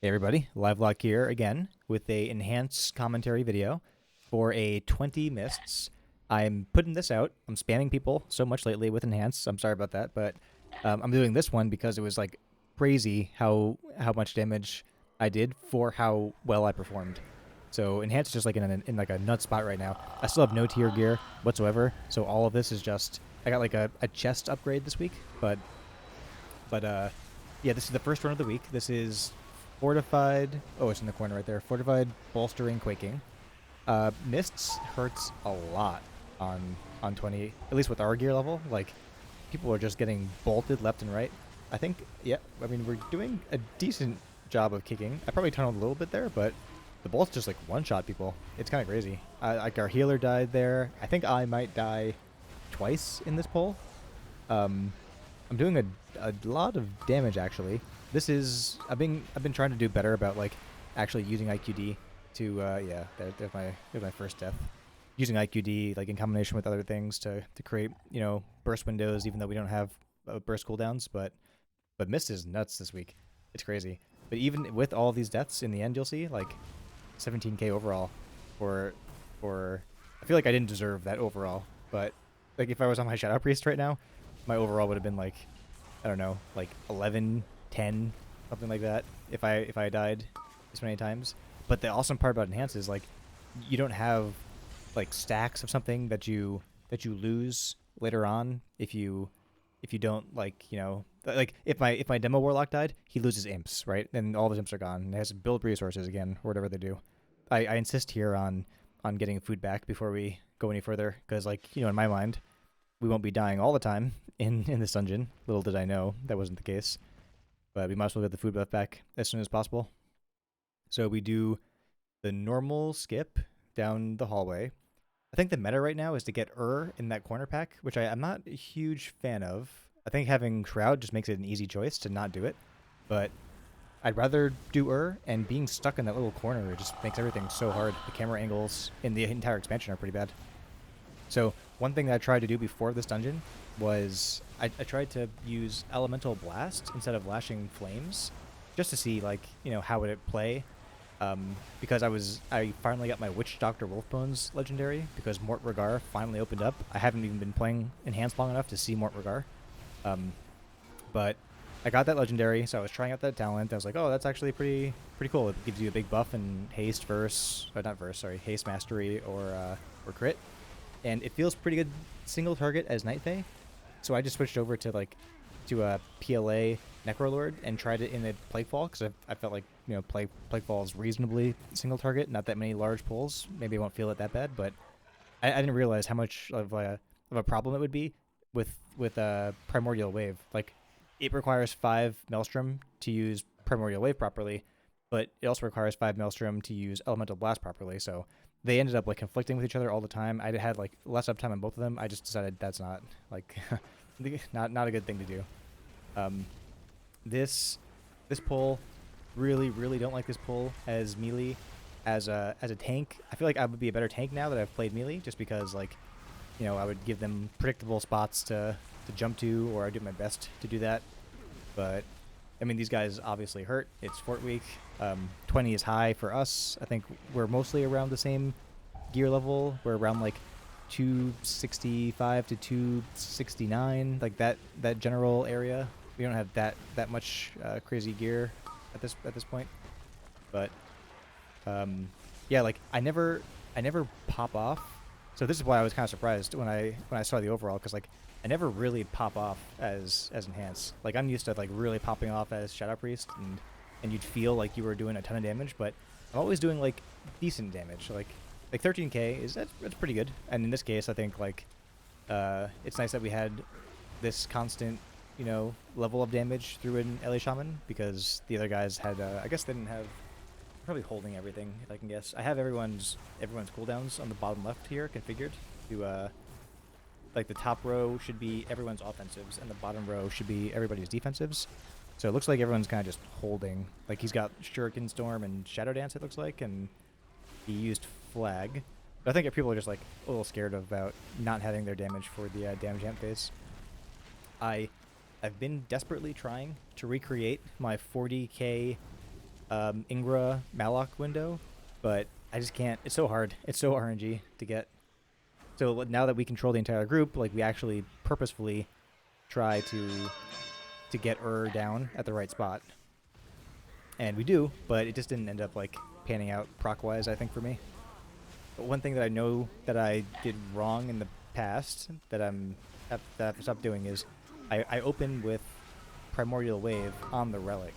Hey everybody, live lock here again with a enhanced commentary video for a 20 mists. I'm putting this out. I'm spamming people so much lately with enhanced. I'm sorry about that, but I'm doing this one because it was like crazy how much damage I did for how well I performed. So enhanced is just like in like a nut spot right now. I still have no tier gear whatsoever, so all of this is just I got like a chest upgrade this week, but yeah, this is the first run of the week. This is fortified. Oh, it's in the corner right there. Fortified, bolstering, quaking. Mists hurts a lot on 20, at least with our gear level. Like people are just getting bolted left and right. I think, yeah. I mean, we're doing a decent job of kicking. I probably tunneled a little bit there, but the bolts just like one shot people. It's kind of crazy. Like our healer died there. I think I might die twice in this pull. Um, I'm doing a lot of damage actually. This is I've been trying to do better about like actually using IQD to yeah, there's my first death. Using IQD like in combination with other things to create, burst windows even though we don't have burst cooldowns, but Mist is nuts this week. It's crazy. But even with all these deaths in the end you'll see like 17k overall for for I feel like I didn't deserve that overall, but like if I was on my Shadow Priest right now, my overall would have been like I don't know, like 11, 10, something like that if I died this many times. But the awesome part about enhance is like you don't have like stacks of something that you lose later on if you don't like like if my demo warlock died, he loses imps, right? And all the imps are gone. And it has to build resources again or whatever they do. I insist here on getting food back before we go any further because like in my mind we won't be dying all the time in this dungeon. Little did I know that wasn't the case. But we might as well get the food buff back as soon as possible. So we do the normal skip down the hallway. I think the meta right now is to get in that corner pack, which I'm not a huge fan of. I think having Shroud just makes it an easy choice to not do it. But I'd rather do and being stuck in that little corner just makes everything so hard. The camera angles in the entire expansion are pretty bad. So one thing that I tried to do before this dungeon was I tried to use Elemental Blast instead of Lashing Flames, just to see like how would it play. Because I finally got my Witch Doctor Wolfbones legendary because Mort Regar finally opened up. I haven't even been playing Enhanced long enough to see Mort Regar, but I got that legendary, so I was trying out that talent. I was like, oh, that's actually pretty cool. It gives you a big buff in haste haste mastery or crit. And it feels pretty good single target as Night Fae. So I just switched over to a PLA Necrolord and tried it in a Plaguefall because I felt like Plaguefall is reasonably single target, not that many large pulls. Maybe I won't feel it that bad, but I didn't realize how much of a problem it would be with a Primordial Wave. Like it requires 5 Maelstrom to use Primordial Wave properly, but it also requires 5 Maelstrom to use Elemental Blast properly. So they ended up like conflicting with each other all the time. I had like less uptime on both of them. I just decided that's not like not a good thing to do. This pull, really don't like this pull as melee. As a tank, I feel like I would be a better tank now that I've played melee, just because like I would give them predictable spots to jump to, or I do my best to do that. But I mean, these guys obviously hurt. It's Fort Week. 20 is high for us. I think we're mostly around the same gear level. We're around like 265 to 269, like that general area. We don't have that much crazy gear at this point. But yeah, like I never pop off. So this is why I was kind of surprised when I saw the overall, because like I never really pop off as enhanced. Like I'm used to like really popping off as Shadow Priest, and you'd feel like you were doing a ton of damage, but I'm always doing like decent damage. Like 13k that's pretty good. And in this case, I think like it's nice that we had this constant level of damage through an LA Shaman, because the other guys had I guess they didn't have, probably holding everything if I can guess. I have everyone's cooldowns on the bottom left here configured to like the top row should be everyone's offensives and the bottom row should be everybody's defensives. So it looks like everyone's kind of just holding. Like he's got Shuriken Storm and Shadow Dance, it looks like, and he used Flag. But I think people are just like a little scared about not having their damage for the damage amp phase. I've been desperately trying to recreate my 40k Ingra Malok window, but I just can't. It's so hard. It's so RNG to get. So now that we control the entire group, like we actually purposefully try to get down at the right spot, and we do, but it just didn't end up like panning out proc-wise, I think, for me. But one thing that I know that I did wrong in the past that that I've stopped doing is I open with Primordial Wave on the relic,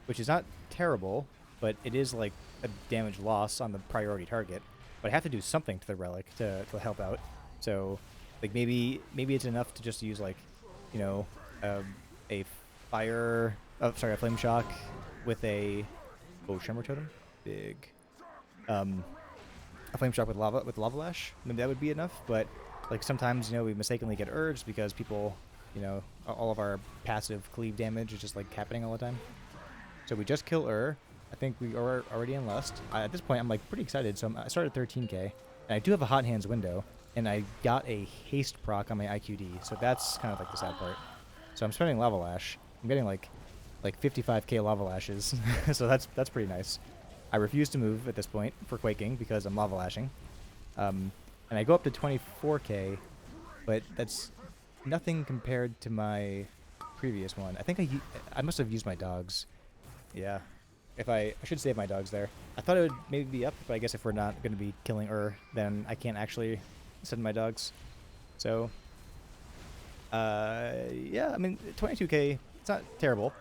which is not terrible, but it is like a damage loss on the priority target. But I have to do something to the relic to help out. So, like maybe it's enough to just use like, you know, a fire. Oh, sorry, a flame shock with a Tremor Totem, big. A flame shock with lava lash. Maybe that would be enough. But like sometimes, you know, we mistakenly get urged because people, you know, all of our passive cleave damage is just like happening all the time. So we just kill I think we are already in Lust. At this point, I'm like pretty excited. So I started 13k, and I do have a Hot Hands window, and I got a haste proc on my IQD. So that's kind of like the sad part. So I'm spending lava lash. I'm getting like 55k lava lashes. So that's pretty nice. I refuse to move at this point for quaking because I'm lava lashing. And I go up to 24k, but that's nothing compared to my previous one. I think I must have used my dogs. Yeah. If I should save my dogs there. I thought it would maybe be up, but I guess if we're not going to be killing then I can't actually send my dogs. So, yeah, I mean, 22k, it's not terrible,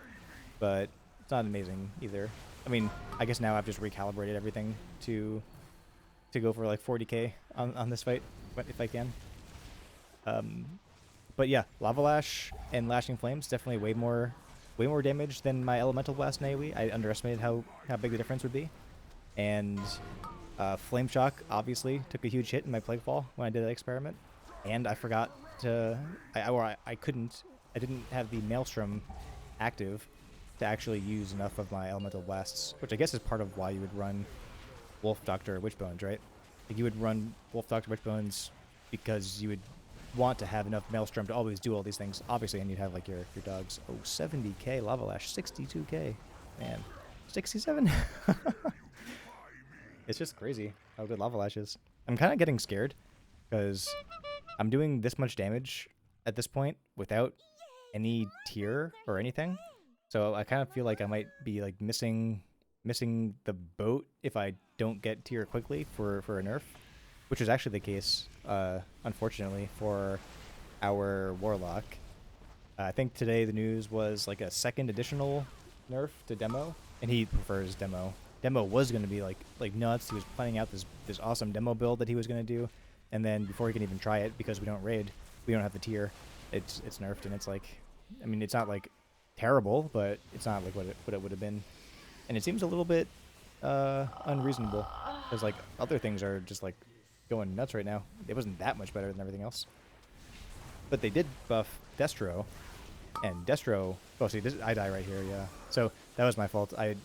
but it's not amazing either. I mean, I guess now I've just recalibrated everything to go for like 40k on this fight, if I can. But yeah, Lava Lash and Lashing Flames definitely way more damage than my Elemental Blast and AoE. I underestimated how big the difference would be. And Flame Shock obviously took a huge hit in my Plague Fall when I did that experiment. And I forgot to... I didn't have the Maelstrom active to actually use enough of my Elemental Blasts, which I guess is part of why you would run Wolf Doctor Witchbones, right? Like you would run Wolf Doctor Witchbones because you would want to have enough Maelstrom to always do all these things, obviously, and you'd have like your dogs. Oh, 70k Lava Lash, 62k, man, 67. It's just crazy how good Lava Lash is. I'm kind of getting scared because I'm doing this much damage at this point without any tier or anything, so I kind of feel like I might be like missing the boat if I don't get tier quickly for a nerf, which is actually the case, unfortunately, for our Warlock. I think today the news was like a second additional nerf to Demo, and he prefers Demo. Demo was going to be like nuts. He was planning out this awesome Demo build that he was going to do, and then before he can even try it, because we don't raid, we don't have the tier, it's nerfed, and it's like, I mean, it's not like terrible, but it's not like what it would have been. And it seems a little bit unreasonable, because like other things are just like going nuts right now. It wasn't that much better than everything else. But they did buff Destro, and Destro... Oh, see, I die right here, yeah. So that was my fault. I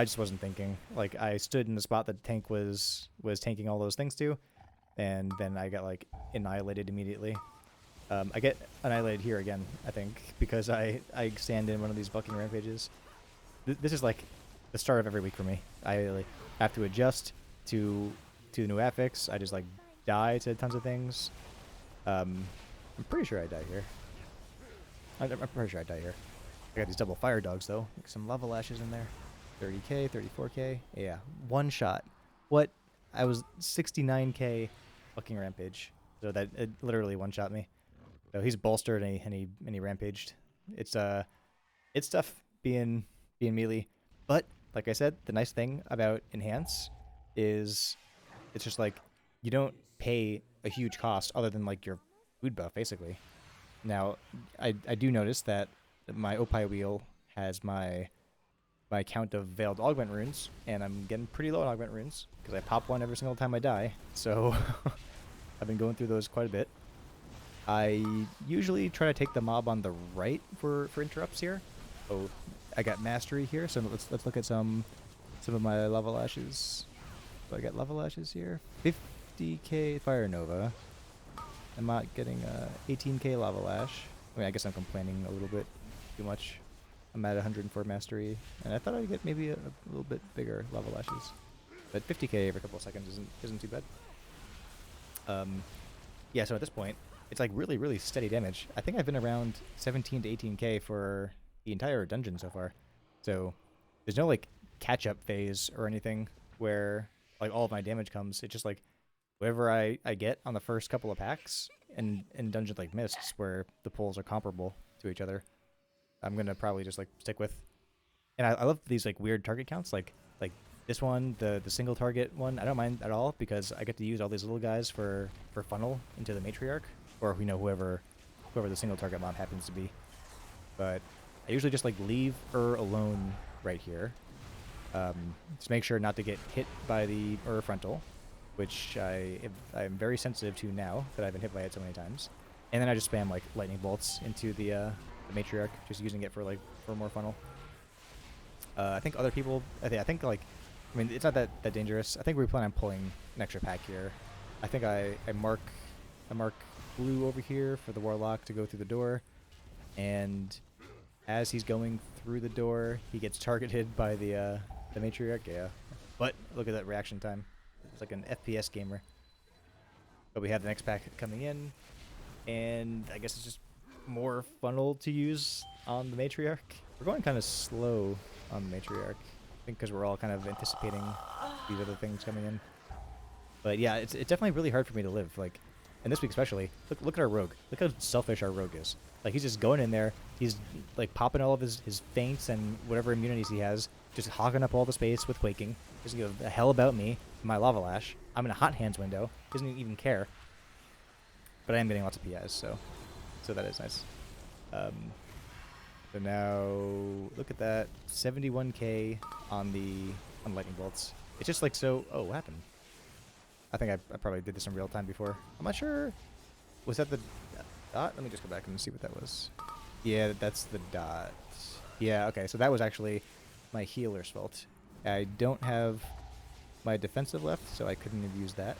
just wasn't thinking. Like, I stood in the spot that the tank was tanking all those things to, and then I got, like, annihilated immediately. I get annihilated here again, I think, because I stand in one of these bucking rampages. This is, like, the start of every week for me. I like, have to adjust to the new affix. I just like die to tons of things. I'm pretty sure I die here. I'm pretty sure I die here. I got these double fire dogs though. Like some lava lashes in there. 30k, 34k. Yeah, one shot. What? I was 69k fucking rampage. So that it literally one shot me. So he's bolstered and he rampaged. It's tough being melee. But like I said, the nice thing about enhance is it's just like you don't pay a huge cost other than like your food buff, basically. Now, I do notice that my Opie wheel has my count of Veiled Augment runes, and I'm getting pretty low on Augment runes because I pop one every single time I die. So I've been going through those quite a bit. I usually try to take the mob on the right for interrupts here. Oh, I got mastery here, so let's look at some of my lava lashes. So I got lava lashes here. 50k Fire Nova. I'm not getting 18k lava lash. I mean, I guess I'm complaining a little bit too much. I'm at 104 mastery, and I thought I'd get maybe a little bit bigger lava lashes, but 50k every couple of seconds isn't too bad. Yeah, so at this point, it's like really steady damage. I think I've been around 17 to 18k for the entire dungeon so far. So there's no like catch up phase or anything where like all of my damage comes. It's just like whatever I get on the first couple of packs and in dungeons like Mists where the pulls are comparable to each other, I'm gonna probably just like stick with. And I love these like weird target counts, like this one, the single target one. I don't mind at all because I get to use all these little guys for funnel into the matriarch, or whoever the single target mob happens to be. But I usually just like leave her alone right here. Just make sure not to get hit by the frontal, which I'm very sensitive to now that I've been hit by it so many times. And then I just spam like lightning bolts into the matriarch, just using it for more funnel. I think other people, I think like, I mean, it's not that dangerous. I think we plan on pulling an extra pack here. I think I mark blue over here for the warlock to go through the door, and as he's going through the door, he gets targeted by the matriarch. Yeah, but look at that reaction time. It's like an FPS gamer. But we have the next pack coming in, and I guess it's just more funnel to use on the matriarch. We're going kind of slow on the matriarch, I think, because we're all kind of anticipating these other things coming in. But yeah, it's definitely really hard for me to live. Like, and this week especially, look at our rogue. Look how selfish our rogue is. Like, he's just going in there. He's like popping all of his feints and whatever immunities he has, just hogging up all the space with quaking. Doesn't give a hell about me, my lava lash. I'm in a hot hands window. Doesn't even care. But I am getting lots of PIs, so that is nice. So now look at that, 71k on lightning bolts. It's just like so. Oh, what happened? I think I probably did this in real time before. I'm not sure. Was that the dot? Let me just go back and see what that was. Yeah, that's the dot. Yeah, okay. So that was actually my healer's fault. I don't have my defensive left, so I couldn't have used that.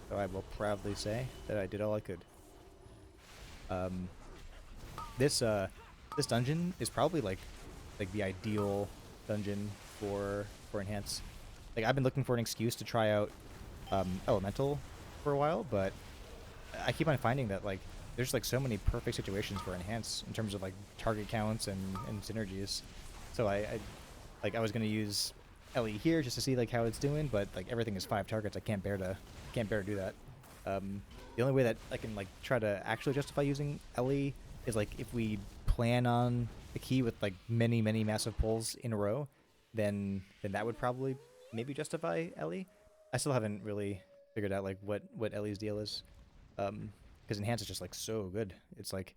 So I will proudly say that I did all I could. This dungeon is probably like the ideal dungeon for enhance. Like, I've been looking for an excuse to try out elemental for a while, but I keep on finding that like there's like so many perfect situations for enhance in terms of like target counts and synergies. So I was gonna use Ellie here just to see like how it's doing, but like everything is 5 targets. I can't bear to do that. The only way that I can like try to actually justify using Ellie is like if we plan on a key with like many massive pulls in a row, then that would probably maybe justify Ellie. I still haven't really figured out like what Ellie's deal is, because enhance is just like so good. It's like,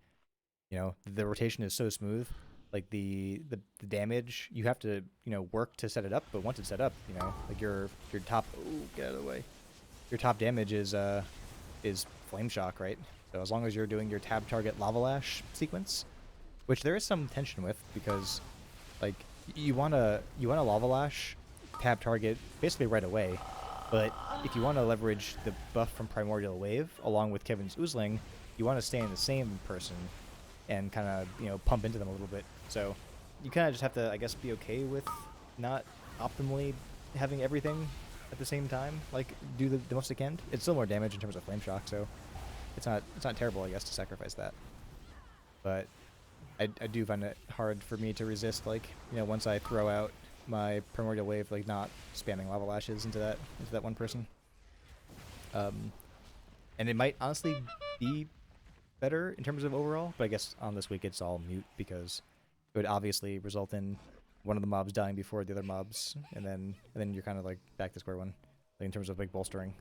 you know, the rotation is so smooth. Like the damage, you have to, you know, work to set it up, but once it's set up, you know, like your top, oh, get out of the way. Your top damage is flame shock, right? So as long as you're doing your tab target lava lash sequence, which there is some tension with, because like you want a lava lash tab target basically right away, but if you want to leverage the buff from Primordial Wave along with Kevin's Oozling, you want to stay in the same person and kind of, you know, pump into them a little bit. So you kind of just have to, I guess, be okay with not optimally having everything at the same time. Like, do the most you can. It's still more damage in terms of flame shock, so it's not terrible, I guess, to sacrifice that. But I do find it hard for me to resist, like, you know, once I throw out my Primordial Wave, like not spamming lava lashes into that one person. And it might honestly be better in terms of overall, but I guess on this week it's all mute because it would obviously result in one of the mobs dying before the other mobs, and then you're kind of like back to square one, like in terms of like bolstering.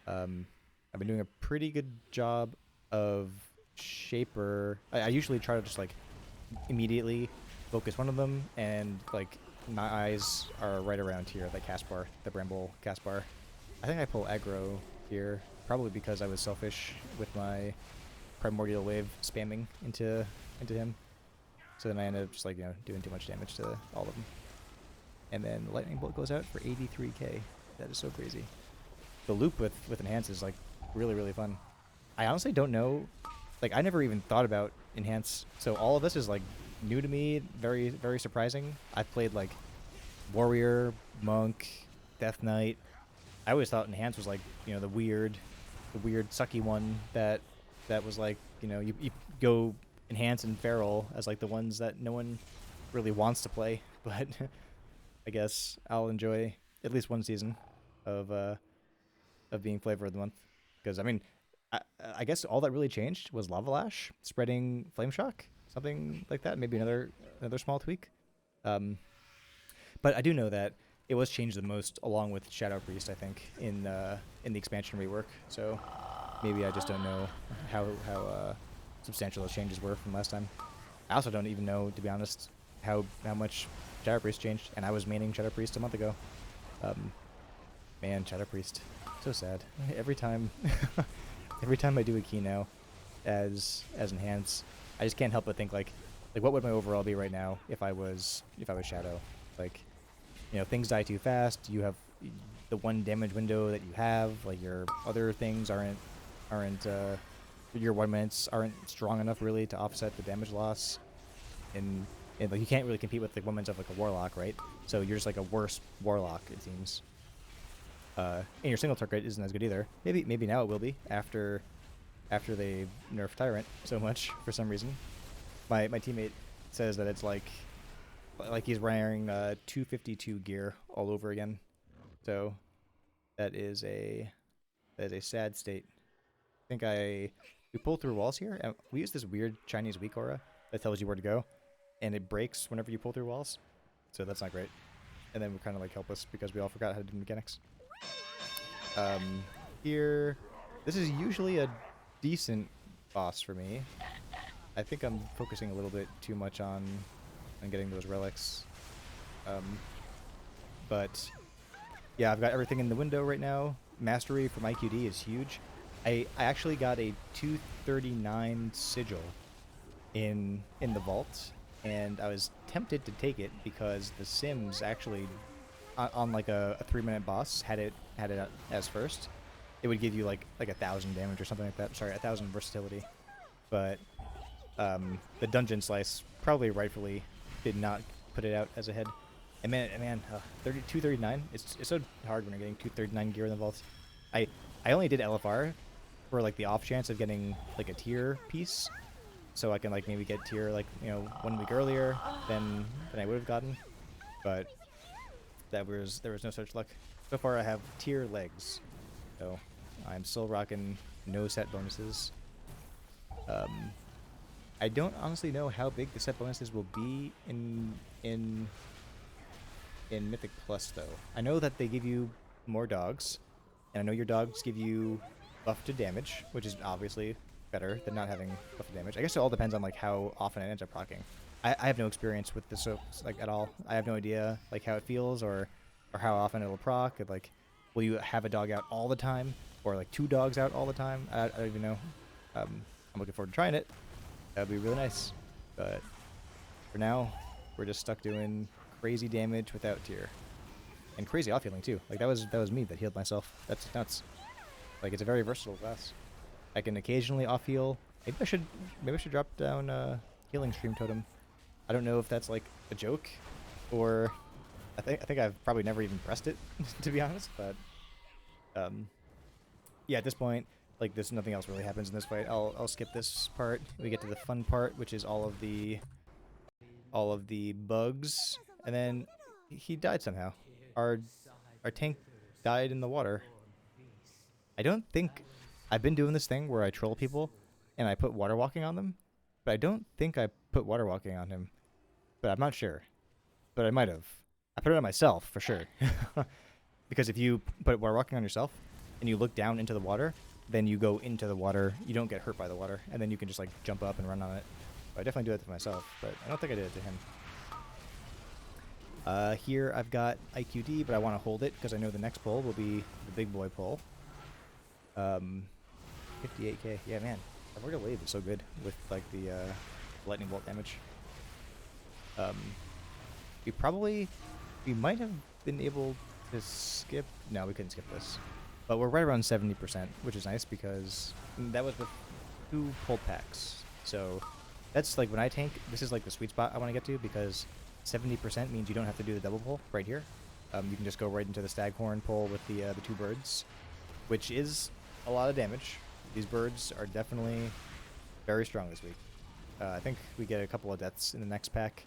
I've been doing a pretty good job of Shaper. I usually try to just like immediately focus one of them, and like my eyes are right around here, the cast bar, the Bramble cast bar. I think I pull aggro here, probably because I was selfish with my Primordial Wave spamming into him. So then I ended up just like, you know, doing too much damage to all of them. And then the Lightning Bolt goes out for 83k. That is so crazy. The loop with Enhance is like really fun. I honestly don't know, like I never even thought about Enhance. So all of this is like new to me, very very surprising. I've played like warrior, monk, death knight. I always thought enhance was like the weird sucky one that was like you go enhance and feral as like the ones that no one really wants to play, but I guess I'll enjoy at least one season of uh of being flavor of the month because I mean I, I guess all that really changed was lava lash spreading flame shock, something like that, maybe another small tweak. um but I do know that it was changed the most along with Shadow Priest, I think, in the expansion rework. So maybe I just don't know how substantial those changes were from last time. I also don't even know, to be honest, how much Shadow Priest changed, and I was maining Shadow Priest a month ago. Um, man, Shadow Priest, so sad. Every time, every time I do a key now, as enhance, I just can't help but think like what would my overall be right now if I was Shadow, like things die too fast. You have the one damage window that you have. Like your other things aren't your 1 minutes aren't strong enough really to offset the damage loss. And like you can't really compete with like 1 minute of like a warlock, right? So you're just like a worse warlock, it seems. And your single target isn't as good either. Maybe now it will be after they nerf Tyrant so much for some reason. My teammate says that it's like he's wearing 252 gear all over again. So that is a sad state. I think we pull through walls here. And we use this weird Chinese weak aura that tells you where to go, and it breaks whenever you pull through walls. So that's not great. And then we're kind of like helpless because we all forgot how to do mechanics. Here, this is usually a decent boss for me. I think I'm focusing a little bit too much on getting those relics. But yeah, I've got everything in the window right now. Mastery from IQD is huge. I actually got a 239 sigil in the vault, and I was tempted to take it because the Sims actually on like a 3-minute boss had it as first. It would give you like 1,000 damage or something like that. Sorry, 1,000 versatility. But the dungeon slice probably rightfully did not put it out as a head. And man, 239. It's so hard when you're getting 239 gear in the vault. I only did LFR for like the off chance of getting like a tier piece, so I can like maybe get tier like 1 week earlier than I would have gotten. But there was no such luck. So far I have tier legs, so I'm still rocking no set bonuses. I don't honestly know how big the set bonuses will be in Mythic Plus though. I know that they give you more dogs, and I know your dogs give you buff to damage, which is obviously better than not having buff to damage. I guess it all depends on like how often it ends up proccing. I have no experience with this like at all. I have no idea like how it feels or how often it'll proc. Like, will you have a dog out all the time or like 2 dogs out all the time? I don't even know. I'm looking forward to trying it. That'd be really nice. But for now, we're just stuck doing crazy damage without tier. And crazy off healing too. Like that was me that healed myself. That's nuts. Like it's a very versatile class. I can occasionally off heal. Maybe I should drop down healing stream totem. I don't know if that's like a joke or I think I've probably never even pressed it to be honest, but yeah, at this point, like there's nothing else really happens in this fight. I'll skip this part. We get to the fun part, which is all of the bugs, and then he died somehow. Our tank died in the water. I don't think I've been doing this thing where I troll people and I put water walking on them, but I don't think I put water walking on him. But I'm not sure. But I might have. I put it on myself for sure. Because if you put water walking on yourself and you look down into the water, then you go into the water. You don't get hurt by the water, and then you can just like jump up and run on it. I definitely do that to myself, but I don't think I did it to him. Here I've got IQD, but I want to hold it because I know the next pull will be the big boy pull. 58k. Yeah, man. Primordial Wave is so good with like the lightning bolt damage. We might have been able to skip. No, we couldn't skip this. But we're right around 70%, which is nice because that was with 2 pulled packs. So That's like when I tank, this is like the sweet spot I want to get to, because 70% means you don't have to do the double pull right here. You can just go right into the staghorn pull with the 2 birds, which is a lot of damage. These birds are definitely very strong this week. I think we get a couple of deaths in the next pack.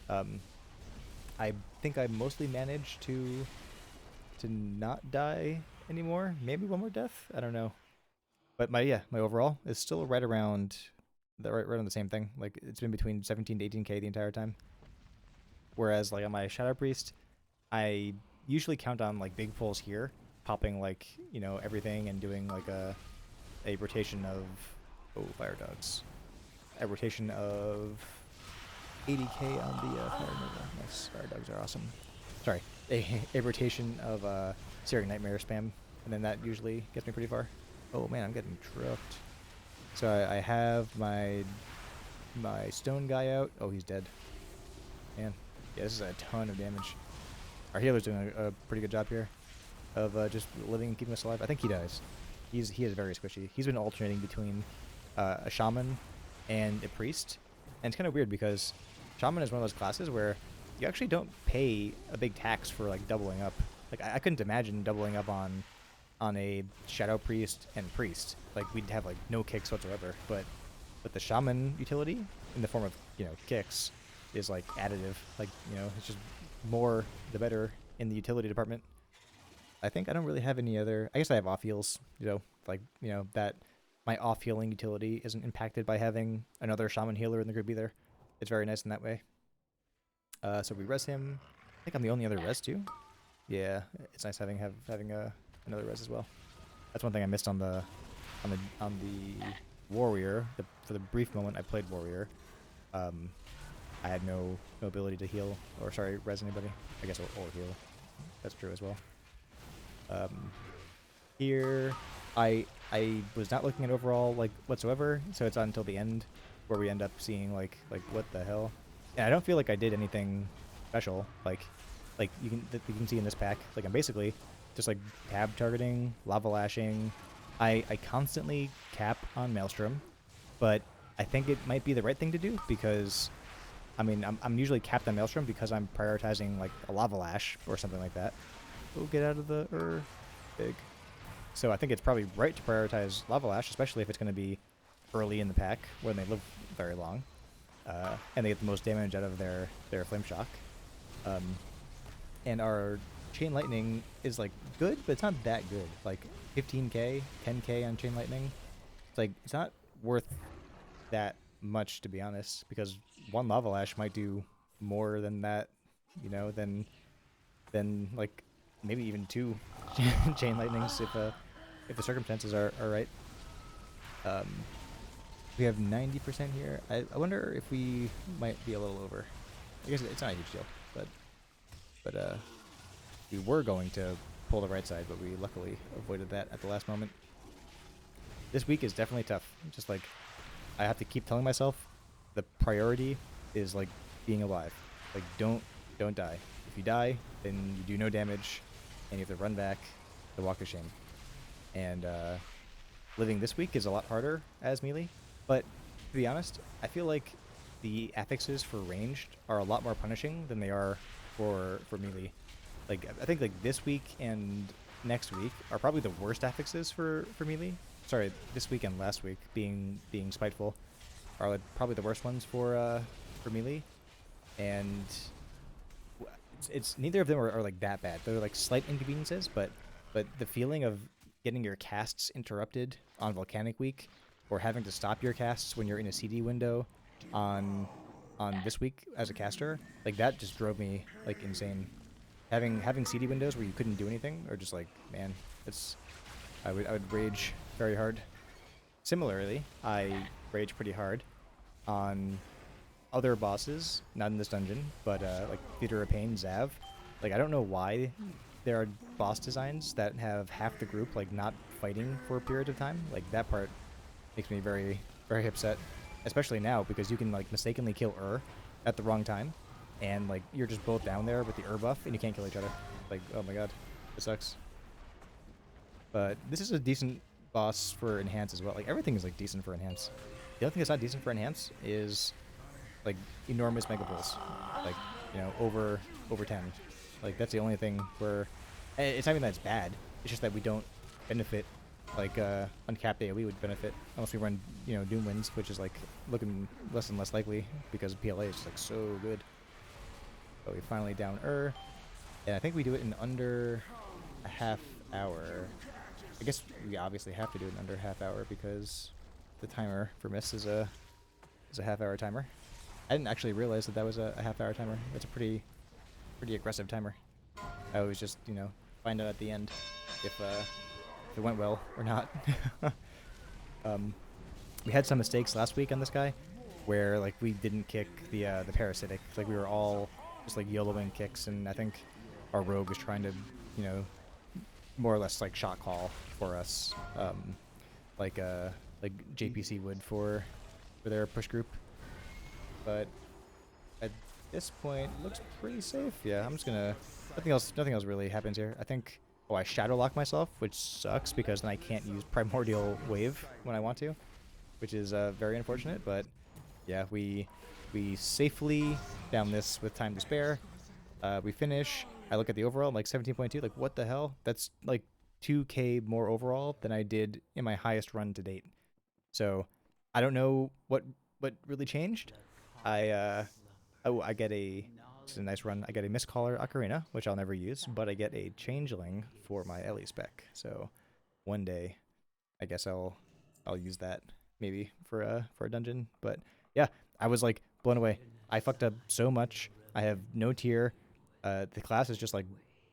I think I mostly managed to not die anymore. Maybe one more death. I don't know. But my overall is still right around right on the same thing. Like it's been between 17 to 18k the entire time. Whereas like on my Shadow Priest, I usually count on like big pulls here, popping like, you know, everything and doing like a rotation of fire dogs. A rotation of 80k on the Fire Nova. Nice. Fire dogs are awesome. Sorry. A rotation of Searing Nightmare spam, and then that usually gets me pretty far. Oh man, I'm getting trucked. So I have my stone guy out. Oh, he's dead. Man. Yeah, this is a ton of damage. Our healer's doing a pretty good job here of just living and keeping us alive. I think he dies. He is very squishy. He's been alternating between a shaman and a priest. And it's kind of weird because shaman is one of those classes where you actually don't pay a big tax for like doubling up. Like I couldn't imagine doubling up on a shadow priest and priest. Like we'd have like no kicks whatsoever. But the shaman utility in the form of, you know, kicks is like additive. Like, you know, it's just more the better in the utility department. I think I don't really have any other. I guess I have off heals. You know, like, you know, that my off healing utility isn't impacted by having another shaman healer in the group either. It's very nice in that way. So we res him. I think I'm the only other res too. Yeah, it's nice having another res as well. That's one thing I missed on the warrior. For the brief moment I played warrior, I had no ability to heal or res anybody. I guess or heal. That's true as well. Here I was not looking at overall like whatsoever, so it's not until the end where we end up seeing like what the hell. And I don't feel like I did anything special. Like you can see in this pack, like I'm basically just like tab targeting, lava lashing. I constantly cap on Maelstrom, but I think it might be the right thing to do because, I mean, I'm usually capped on Maelstrom because I'm prioritizing like a lava lash or something like that. Oh, get out of the big. So I think it's probably right to prioritize lava lash, especially if it's going to be early in the pack when they live very long, and they get the most damage out of their flame shock. And our chain lightning is like good, but it's not that good. Like 15k, 10k on chain lightning. It's like it's not worth that much, to be honest, because one lava lash might do more than that, you know, than like maybe even 2 chain lightnings if the circumstances are right. We have 90% here. I wonder if we might be a little over. I guess it's not a huge deal, but we were going to pull the right side, but we luckily avoided that at the last moment. This week is definitely tough. Just like I have to keep telling myself the priority is like being alive. Like don't die. If you die, then you do no damage, and you have to run back the walk of shame. And living this week is a lot harder as melee, but to be honest, I feel like the affixes for ranged are a lot more punishing than they are for melee. Like I think like this week and next week are probably the worst affixes for melee. Sorry, this week and last week being spiteful are like probably the worst ones for melee, and it's neither of them are like that bad. They're like slight inconveniences, but the feeling of getting your casts interrupted on Volcanic Week, or having to stop your casts when you're in a CD window on this week as a caster, like that just drove me like insane. Having CD windows where you couldn't do anything, or just like, man, I would rage very hard. Similarly, I rage pretty hard on other bosses, not in this dungeon, but like Theater of Pain, Zav. Like I don't know why there are boss designs that have half the group like not fighting for a period of time. Like that part makes me very, very upset, especially now because you can like mistakenly kill at the wrong time, and like you're just both down there with the buff and you can't kill each other. Like, oh my god, it sucks. But this is a decent boss for enhance as well. Like everything is like decent for enhance. The other thing that's not decent for enhance is like enormous mega pulls, like over 10. Like that's the only thing where it's not even that it's bad. It's just that we don't benefit like uncapped AoE would benefit unless we run Doom Winds, which is like looking less and less likely because PLA is just like so good. But we finally down and I think we do it in under a half hour. I guess we obviously have to do it in under a half hour because the timer for Miss is a half hour timer. I didn't actually realize that was a half hour timer. That's a pretty aggressive timer. I always just find out at the end if it went well or not. We had some mistakes last week on this guy, where like we didn't kick the parasitic. Like we were all just like YOLOing kicks, and I think our rogue was trying to more or less like shot call for us, like JPC would for their push group. But at this point, it looks pretty safe. Yeah, I'm just gonna. Nothing else really happens here. I think. Oh, I shadow lock myself, which sucks because then I can't use Primordial Wave when I want to, which is very unfortunate. But yeah, we safely down this with time to spare. We finish. I look at the overall, I'm like 17.2. Like what the hell? That's like 2k more overall than I did in my highest run to date. So I don't know what really changed. I get it's a nice run. I get a Mistcaller Ocarina, which I'll never use, but I get a Changeling for my Ellie spec. So one day, I guess I'll use that maybe for a dungeon. But yeah, I was like blown away. I fucked up so much. I have no tier. The class is just like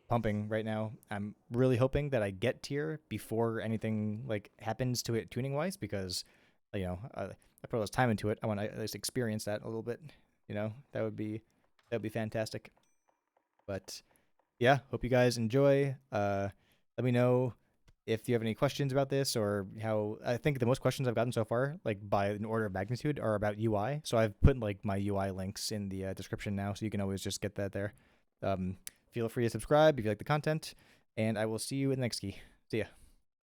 pumping right now. I'm really hoping that I get tier before anything like happens to it tuning wise, because I put all this time into it. I want to at least experience that a little bit. That would be fantastic. But yeah, hope you guys enjoy. Let me know if you have any questions about this, or how. I think the most questions I've gotten so far, like by an order of magnitude, are about UI. So I've put like my UI links in the description now, so you can always just get that there. Feel free to subscribe if you like the content, and I will see you in the next key. See ya.